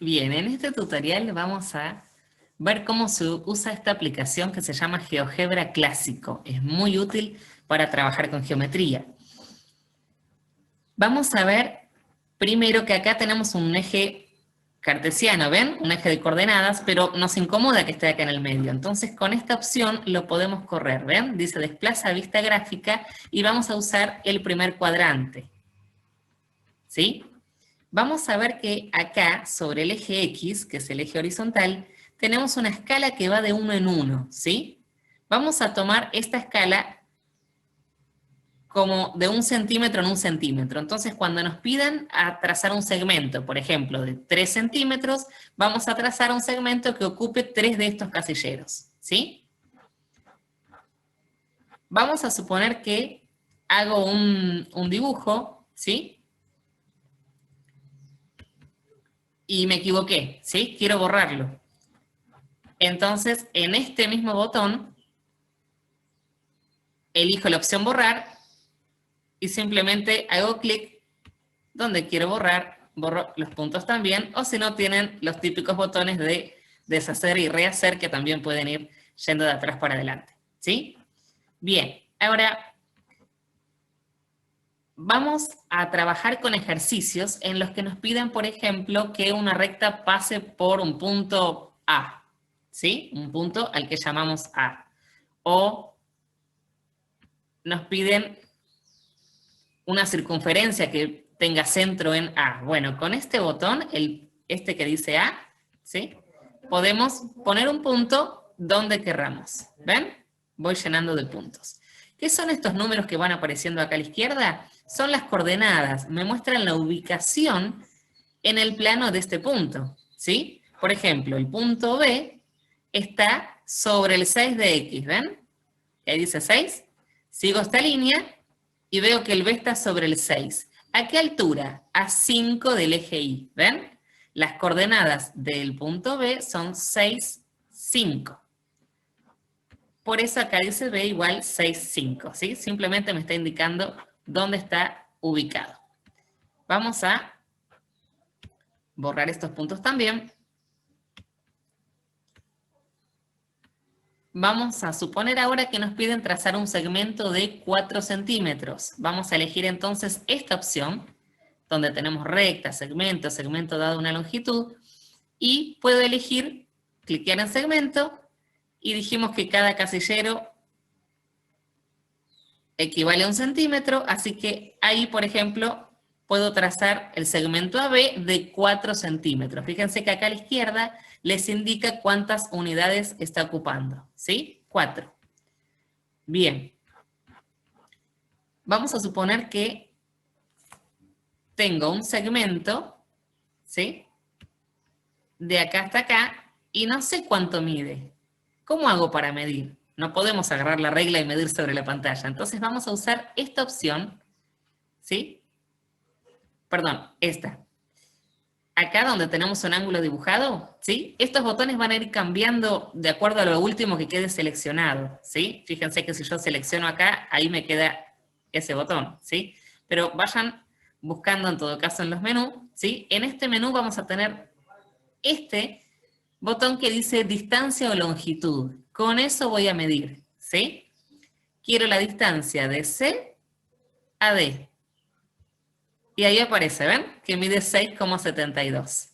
Bien, en este tutorial vamos a ver cómo se usa esta aplicación que se llama GeoGebra Clásico. Es muy útil para trabajar con geometría. Vamos a ver primero que acá tenemos un eje cartesiano, ¿ven? Un eje de coordenadas, pero nos incomoda que esté acá en el medio. Entonces con esta opción lo podemos correr, ¿ven? Dice desplaza vista gráfica y vamos a usar el primer cuadrante. ¿Sí? Vamos a ver que acá, sobre el eje X, que es el eje horizontal, tenemos una escala que va de 1 en 1, ¿sí? Vamos a tomar esta escala como de 1 centímetro en 1 centímetro. Entonces, cuando nos pidan a trazar un segmento, por ejemplo, de 3 centímetros, vamos a trazar un segmento que ocupe 3 de estos casilleros, ¿sí? Vamos a suponer que hago un dibujo, ¿sí? Y me equivoqué, ¿sí? Quiero borrarlo. Entonces, en este mismo botón, elijo la opción borrar y simplemente hago clic donde quiero borrar, borro los puntos también, o si no tienen los típicos botones de deshacer y rehacer que también pueden ir yendo de atrás para adelante, ¿sí? Bien, ahora vamos a trabajar con ejercicios en los que nos piden, por ejemplo, que una recta pase por un punto A, ¿sí? Un punto al que llamamos A. O nos piden una circunferencia que tenga centro en A. Bueno, con este botón, este que dice A, ¿sí? Podemos poner un punto donde querramos. ¿Ven? Voy llenando de puntos. ¿Qué son estos números que van apareciendo acá a la izquierda? Son las coordenadas. Me muestran la ubicación en el plano de este punto, ¿sí? Por ejemplo, el punto B está sobre el 6 de X, ¿ven? Ahí dice 6. Sigo esta línea y veo que el B está sobre el 6. ¿A qué altura? A 5 del eje Y, ¿ven? Las coordenadas del punto B son 6, 5. Por eso acá dice B igual 6, 5, ¿sí? Simplemente me está indicando dónde está ubicado. Vamos a borrar estos puntos también. Vamos a suponer ahora que nos piden trazar un segmento de 4 centímetros. Vamos a elegir entonces esta opción, donde tenemos recta, segmento, segmento dado una longitud, y puedo elegir, cliquear en segmento, y dijimos que cada casillero equivale a 1 centímetro, así que ahí, por ejemplo, puedo trazar el segmento AB de 4 centímetros. Fíjense que acá a la izquierda les indica cuántas unidades está ocupando, ¿sí? 4. Bien. Vamos a suponer que tengo un segmento, ¿sí? De acá hasta acá, y no sé cuánto mide. ¿Cómo hago para medir? No podemos agarrar la regla y medir sobre la pantalla. Entonces vamos a usar esta opción, ¿sí? Perdón, esta. Acá donde tenemos un ángulo dibujado, ¿sí? Estos botones van a ir cambiando de acuerdo a lo último que quede seleccionado, ¿sí? Fíjense que si yo selecciono acá, ahí me queda ese botón, ¿sí? Pero vayan buscando en todo caso en los menús, ¿sí? En este menú vamos a tener este botón que dice distancia o longitud. Con eso voy a medir, ¿sí? Quiero la distancia de C a D. Y ahí aparece, ¿ven? Que mide 6,72.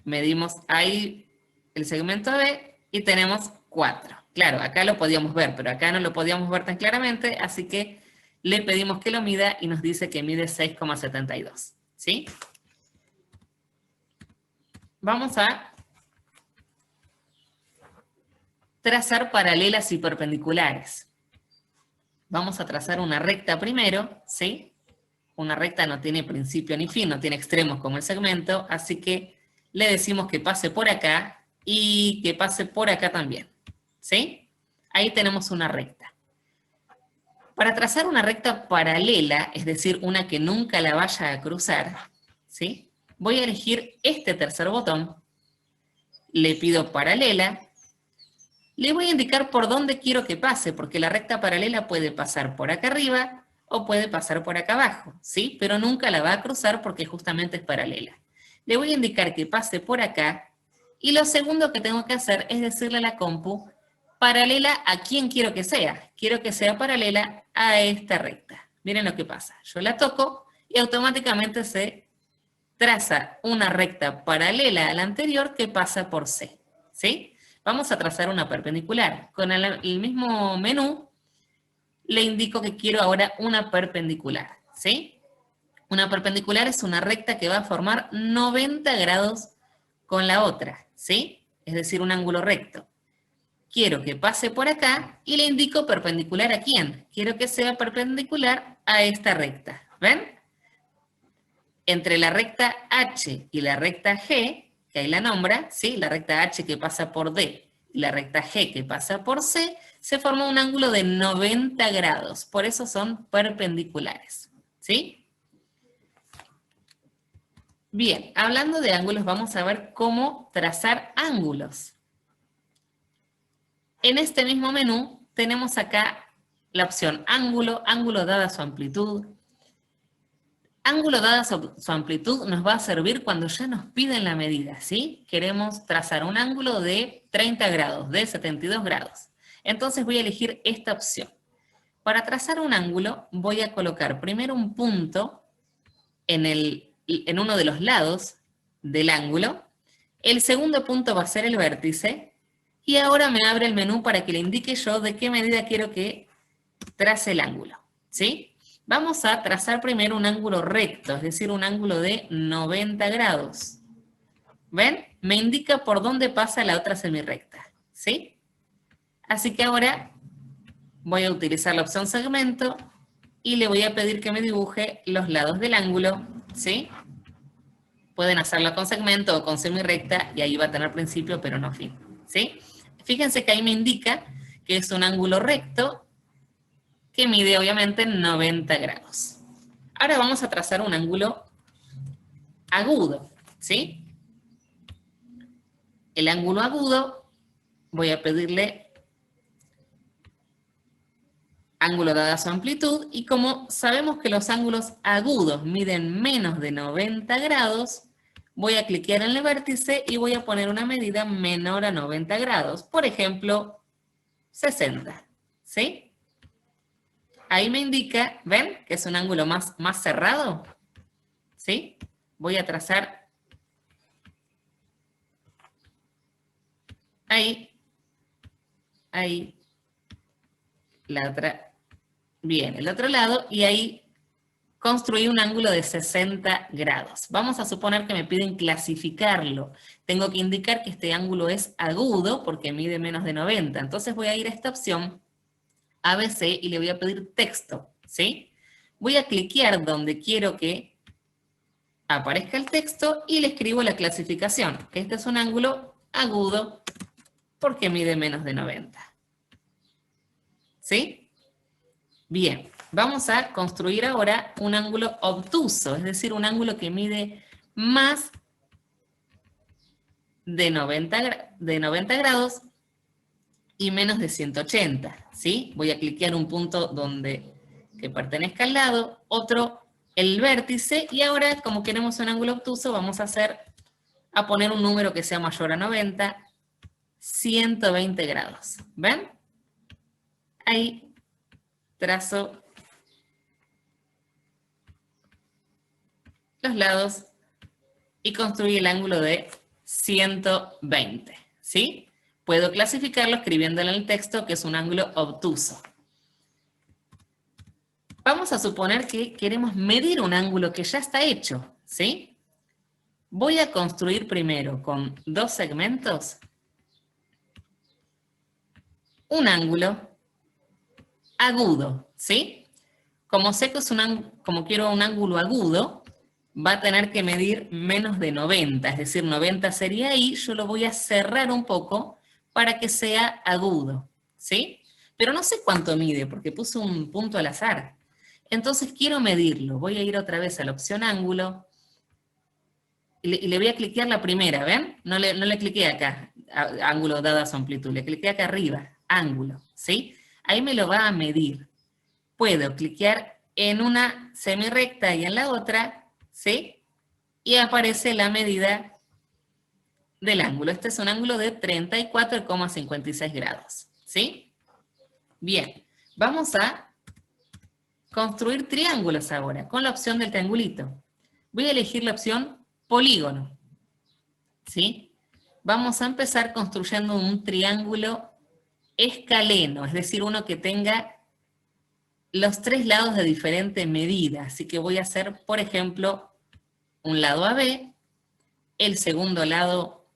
Medimos ahí el segmento B y tenemos 4. Claro, acá lo podíamos ver, pero acá no lo podíamos ver tan claramente, así que le pedimos que lo mida y nos dice que mide 6,72. ¿Sí? Vamos a trazar paralelas y perpendiculares. Vamos a trazar una recta primero, ¿sí? Una recta no tiene principio ni fin, no tiene extremos como el segmento, así que le decimos que pase por acá y que pase por acá también, ¿sí? Ahí tenemos una recta. Para trazar una recta paralela, es decir, una que nunca la vaya a cruzar, ¿sí? Voy a elegir este tercer botón, le pido paralela, le voy a indicar por dónde quiero que pase, porque la recta paralela puede pasar por acá arriba o puede pasar por acá abajo, ¿sí? Pero nunca la va a cruzar porque justamente es paralela. le voy a indicar que pase por acá, y lo segundo que tengo que hacer es decirle a la compu paralela a quién quiero que sea. Quiero que sea paralela a esta recta. Miren lo que pasa. Yo la toco y automáticamente se traza una recta paralela a la anterior que pasa por C. ¿Sí? Vamos a trazar una perpendicular. Con el mismo menú le indico que quiero ahora una perpendicular. ¿Sí? Una perpendicular es una recta que va a formar 90 grados con la otra. ¿Sí? Es decir, un ángulo recto. Quiero que pase por acá y le indico perpendicular a quién. Quiero que sea perpendicular a esta recta. ¿Ven? Entre la recta H y la recta G, que ahí la nombra, ¿sí? La recta H que pasa por D y la recta G que pasa por C, se forma un ángulo de 90 grados. Por eso son perpendiculares. ¿Sí? Bien, hablando de ángulos, vamos a ver cómo trazar ángulos. En este mismo menú tenemos acá la opción ángulo, ángulo dada su amplitud. Ángulo dada su amplitud nos va a servir cuando ya nos piden la medida, ¿sí? Queremos trazar un ángulo de 30 grados, de 72 grados. Entonces voy a elegir esta opción. Para trazar un ángulo voy a colocar primero un punto en uno de los lados del ángulo. El segundo punto va a ser el vértice. Y ahora me abre el menú para que le indique yo de qué medida quiero que trace el ángulo, ¿sí? Vamos a trazar primero un ángulo recto, es decir, un ángulo de 90 grados. ¿Ven? Me indica por dónde pasa la otra semirrecta, ¿sí? Así que ahora voy a utilizar la opción segmento y le voy a pedir que me dibuje los lados del ángulo, ¿sí? Pueden hacerlo con segmento o con semirrecta y ahí va a tener principio pero no fin, ¿sí? Fíjense que ahí me indica que es un ángulo recto que mide obviamente 90 grados. Ahora vamos a trazar un ángulo agudo, ¿sí? El ángulo agudo, voy a pedirle ángulo dada su amplitud, y como sabemos que los ángulos agudos miden menos de 90 grados, voy a cliquear en el vértice y voy a poner una medida menor a 90 grados, por ejemplo, 60, ¿sí? Ahí me indica, ¿ven? Que es un ángulo más cerrado, ¿sí? Voy a trazar ahí, la otra, bien, el otro lado, y ahí construí un ángulo de 60 grados. Vamos a suponer que me piden clasificarlo. Tengo que indicar que este ángulo es agudo porque mide menos de 90. Entonces voy a ir a esta opción, ABC, y le voy a pedir texto, ¿sí? Voy a cliquear donde quiero que aparezca el texto y le escribo la clasificación, que este es un ángulo agudo porque mide menos de 90. ¿Sí? Bien, vamos a construir ahora un ángulo obtuso, es decir, un ángulo que mide más de 90 grados y menos de 180, ¿sí? Voy a cliquear un punto que pertenezca al lado, otro el vértice, y ahora, como queremos un ángulo obtuso, vamos a poner un número que sea mayor a 90, 120 grados. ¿Ven? Ahí trazo los lados y construí el ángulo de 120, ¿sí? Puedo clasificarlo escribiéndole en el texto que es un ángulo obtuso. Vamos a suponer que queremos medir un ángulo que ya está hecho, ¿sí? Voy a construir primero con dos segmentos un ángulo agudo, ¿sí? Como sé que como quiero un ángulo agudo, va a tener que medir menos de 90, es decir, 90 sería ahí, yo lo voy a cerrar un poco para que sea agudo, ¿sí? Pero no sé cuánto mide, porque puse un punto al azar. Entonces quiero medirlo, voy a ir otra vez a la opción ángulo, y le voy a cliquear la primera, ¿ven? No le cliqué acá, ángulo dada su amplitud, le cliqué acá arriba, ángulo, ¿sí? Ahí me lo va a medir. Puedo cliquear en una semirrecta y en la otra, ¿sí? y aparece la medida del ángulo. Este es un ángulo de 34,56 grados, ¿sí? Bien, vamos a construir triángulos ahora, con la opción del triangulito. Voy a elegir la opción polígono, ¿sí? Vamos a empezar construyendo un triángulo escaleno, es decir, uno que tenga los tres lados de diferente medida. Así que voy a hacer, por ejemplo, un lado AB, el segundo lado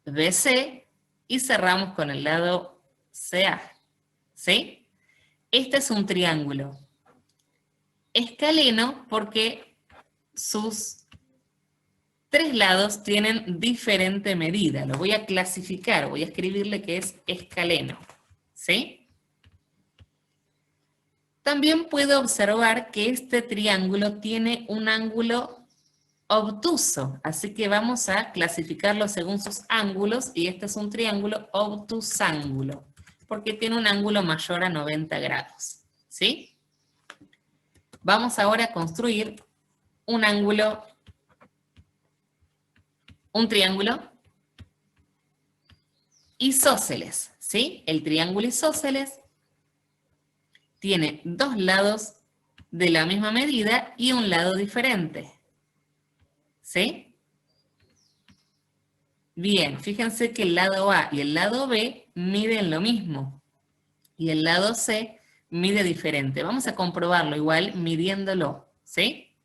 BC, y cerramos con el lado CA, ¿sí? Este es un triángulo escaleno porque sus tres lados tienen diferente medida. Lo voy a clasificar, voy a escribirle que es escaleno, ¿sí? También puedo observar que este triángulo tiene un ángulo obtuso, así que vamos a clasificarlo según sus ángulos, y este es un triángulo obtusángulo, porque tiene un ángulo mayor a 90 grados, ¿sí? Vamos ahora a construir un triángulo isósceles, ¿sí? El triángulo isósceles tiene dos lados de la misma medida y un lado diferente, ¿sí? Bien, fíjense que el lado A y el lado B miden lo mismo, y el lado C mide diferente. Vamos a comprobarlo igual midiéndolo, ¿sí?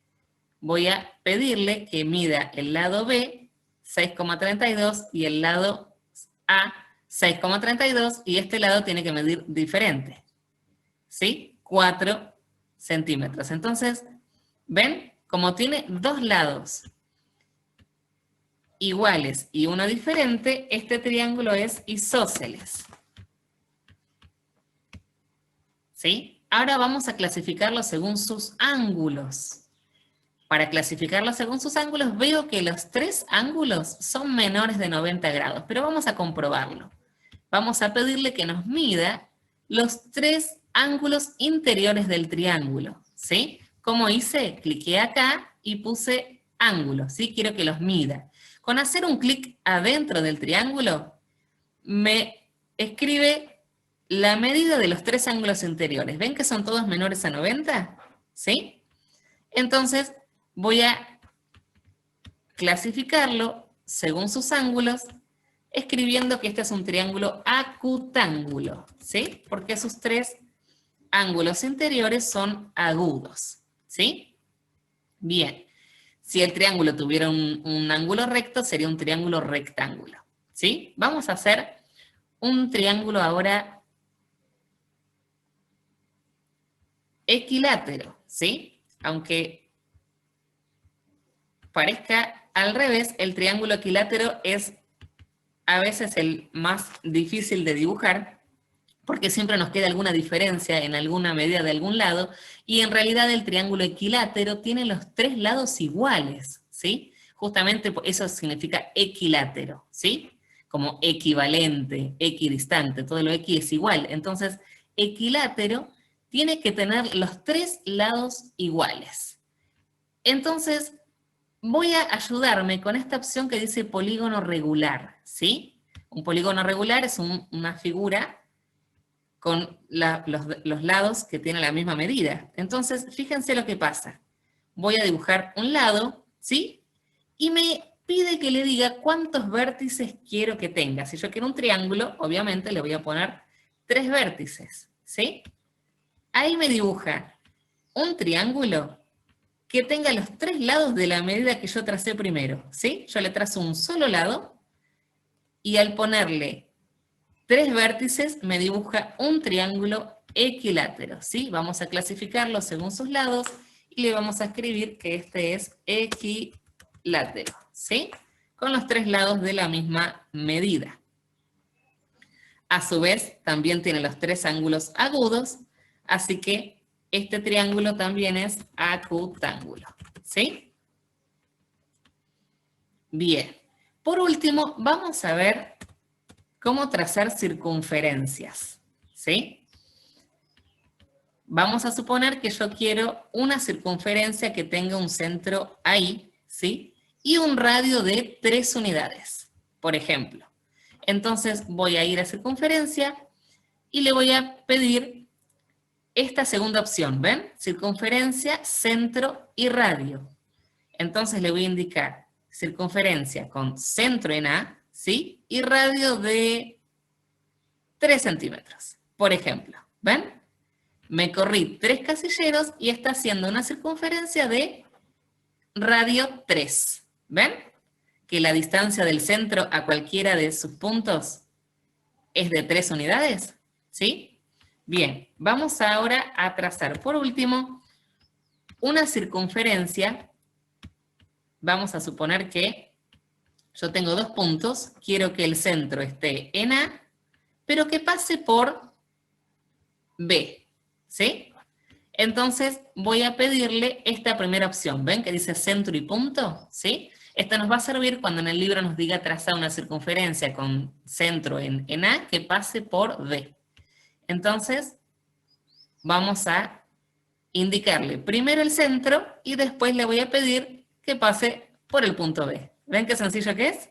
Voy a pedirle que mida el lado B 6,32 y el lado A 6,32, y este lado tiene que medir diferente, ¿sí? 4 centímetros. Entonces, ¿ven? Como tiene dos lados iguales y uno diferente, este triángulo es isósceles, ¿sí? Ahora vamos a clasificarlo según sus ángulos. Para clasificarlo según sus ángulos, veo que los tres ángulos son menores de 90 grados, pero vamos a comprobarlo. Vamos a pedirle que nos mida los tres ángulos interiores del triángulo, ¿sí? ¿Cómo hice? Cliqué acá y puse ángulos, ¿sí? Quiero que los mida. Con hacer un clic adentro del triángulo, me escribe la medida de los tres ángulos interiores. ¿Ven que son todos menores a 90? ¿Sí? Entonces, voy a clasificarlo según sus ángulos, escribiendo que este es un triángulo acutángulo, ¿sí? Porque sus tres ángulos interiores son agudos, ¿sí? Bien, si el triángulo tuviera un ángulo recto, sería un triángulo rectángulo, ¿sí? Vamos a hacer un triángulo ahora equilátero, ¿sí? Aunque parezca al revés, el triángulo equilátero es a veces el más difícil de dibujar, porque siempre nos queda alguna diferencia en alguna medida de algún lado, y en realidad el triángulo equilátero tiene los tres lados iguales, ¿sí? Justamente eso significa equilátero, ¿sí? Como equivalente, equidistante, todo lo X es igual. Entonces, equilátero tiene que tener los tres lados iguales. Entonces, voy a ayudarme con esta opción que dice polígono regular, ¿sí? Un polígono regular es una figura con los lados que tienen la misma medida. Entonces, fíjense lo que pasa. Voy a dibujar un lado, ¿sí? Y me pide que le diga cuántos vértices quiero que tenga. Si yo quiero un triángulo, obviamente le voy a poner 3 vértices, ¿sí? Ahí me dibuja un triángulo que tenga los 3 lados de la medida que yo tracé primero, ¿sí? Yo le trazo un solo lado y al ponerle 3 vértices me dibuja un triángulo equilátero, ¿sí? Vamos a clasificarlo según sus lados y le vamos a escribir que este es equilátero, ¿sí? Con los 3 lados de la misma medida. A su vez, también tiene los 3 ángulos agudos, así que este triángulo también es acutángulo, ¿sí? Bien. Por último, vamos a ver cómo trazar circunferencias, ¿sí? Vamos a suponer que yo quiero una circunferencia que tenga un centro ahí, ¿sí? Y un radio de 3 unidades, por ejemplo. Entonces voy a ir a circunferencia y le voy a pedir esta segunda opción, ¿ven? Circunferencia, centro y radio. Entonces le voy a indicar circunferencia con centro en A, ¿sí? Y radio de 3 centímetros, por ejemplo, ¿ven? Me corrí 3 casilleros y está haciendo una circunferencia de radio 3. ¿Ven? Que la distancia del centro a cualquiera de sus puntos es de 3 unidades. ¿Sí? Bien, vamos ahora a trazar por último una circunferencia. Vamos a suponer que yo tengo 2 puntos, quiero que el centro esté en A, pero que pase por B. ¿Sí? Entonces voy a pedirle esta primera opción. ¿Ven que dice centro y punto? ¿Sí? Esto nos va a servir cuando en el libro nos diga trazar una circunferencia con centro en A que pase por B. Entonces vamos a indicarle primero el centro y después le voy a pedir que pase por el punto B. ¿Ven qué sencillo que es?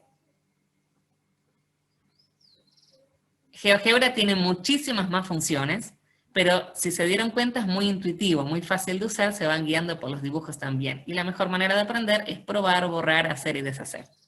GeoGebra tiene muchísimas más funciones, pero si se dieron cuenta es muy intuitivo, muy fácil de usar, se van guiando por los dibujos también. Y la mejor manera de aprender es probar, borrar, hacer y deshacer.